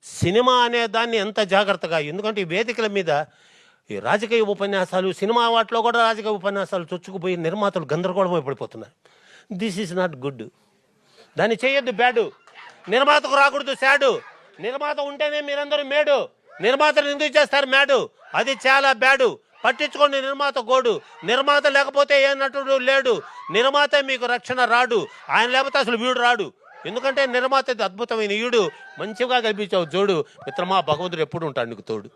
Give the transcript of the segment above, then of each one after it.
Cinema అనే దాన్ని ఎంత జాగ్రత్తగా, ఎందుకంటే ఈ వేదికల మీద ఈ రాజకీయ ఉపన్యాసాలు, సినిమా వాటిలో కూడా రాజకీయ ఉపన్యాసాలు చొచ్చుకుపోయి నిర్మాతలు గందరగోళం పడిపోతున్నారు. This is not good. దాన్ని చేయొద్దు, బ్యాడు. నిర్మాతకు రాకూడదు శాడు. నిర్మాత ఉంటేనే మీరందరూ మేడు. నిర్మాతను ఎందుకు చేస్తారు మేడు? అది చాలా బ్యాడు. పట్టించుకోండి నిర్మాత గోడు. నిర్మాత లేకపోతే ఏ నటుడు లేడు. నిర్మాత మీకు రక్షణ రాడు. ఆయన లేకపోతే అసలు వీడు రాడు. ఎందుకంటే నిర్మాత అద్భుతమైన ఈడు. మంచిగా కల్పించావు జోడు. మిత్రమా, భగవంతుడు ఎప్పుడు ఉంటాడు నీకు తోడు.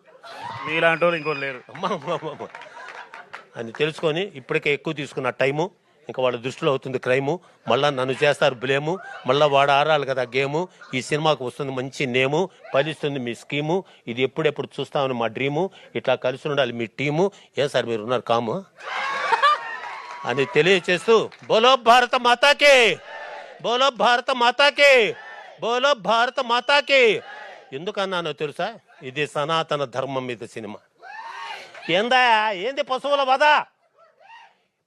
మీలాంటి వాళ్ళు ఇంకోటి లేరు అని తెలుసుకొని ఇప్పటికే ఎక్కువ తీసుకున్న టైము, ఇంకా వాళ్ళ దృష్టిలో అవుతుంది క్రైము. మళ్ళీ నన్ను చేస్తారు బ్లేము. మళ్ళీ వాడు ఆడాలి కదా గేము. ఈ సినిమాకు వస్తుంది మంచి నేము, ఫలిస్తుంది మీ స్కీము. ఇది ఎప్పుడెప్పుడు చూస్తామని మా డ్రీము. ఇట్లా కలిసి ఉండాలి మీ టీము. ఏ సార్ మీరు ఉన్నారు కాము అని తెలియచేస్తూ, బోలో భారత మాతాకి, బోలో భారత మాతాకి, బోలో భారత మాతాకి. ఎందుకన్నానో తెలుసా? ఇది సనాతన ధర్మం మీద సినిమా. ఏంది పశువుల వధ?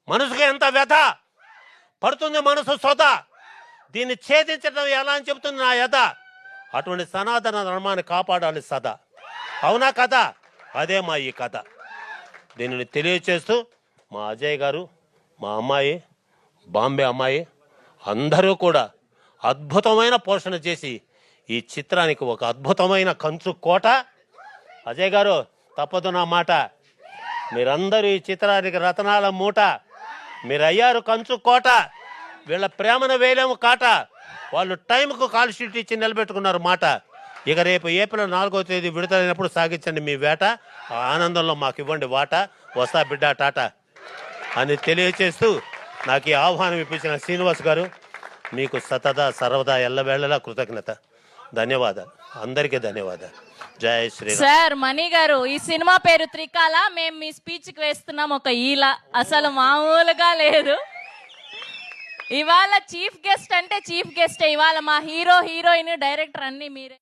మనసుకు ఎంత వ్యధ పడుతుంది, మనసు సొద. దీన్ని ఛేదించడం ఎలా అని చెబుతుంది నా యథ. అటువంటి సనాతన ధర్మాన్ని కాపాడాలి సదా. అవునా కదా? అదే మా ఈ కథ. దీనిని తెలియచేస్తూ మా అజయ్ గారు, మా అమ్మాయి, బాంబే అమ్మాయి అందరూ కూడా అద్భుతమైన పోషణ చేసి ఈ చిత్రానికి ఒక అద్భుతమైన కంచు కోట. అజయ్ గారు, తప్పదు నా మాట. మీరందరూ ఈ చిత్రానికి రతనాల మూట. మీరు అయ్యారు కంచు కోట. వీళ్ళ ప్రేమను వేలేము కాట. వాళ్ళు టైంకు కాల్ షీట్ ఇచ్చి నిలబెట్టుకున్నారు మాట. ఇక రేపు ఏప్రిల్ 4వ తేదీ విడుదలైనప్పుడు సాగించండి మీ వేట. ఆ ఆనందంలో మాకు ఇవ్వండి వాట. వస్తా బిడ్డ టాటా అని తెలియచేస్తూ నాకు ఈ ఆహ్వానం ఇప్పించిన శ్రీనివాస్ గారు, మీకు సతదా సర్వదా ఎల్లవేళలా కృతజ్ఞత. ధన్యవాదాలు. అందరికీ ధన్యవాదాలు. జై శ్రీరామ్. సార్, మణి గారు, ఈ సినిమా పేరు త్రికాల. మేము మీ స్పీచ్ కి వేస్తున్నాం ఒక ఈల. అసలు మామూలుగా లేదు. ఇవాళ చీఫ్ గెస్ట్ అంటే చీఫ్ గెస్ట్. ఇవాళ మా హీరో, హీరోయిన్, డైరెక్టర్ అన్ని మీరే.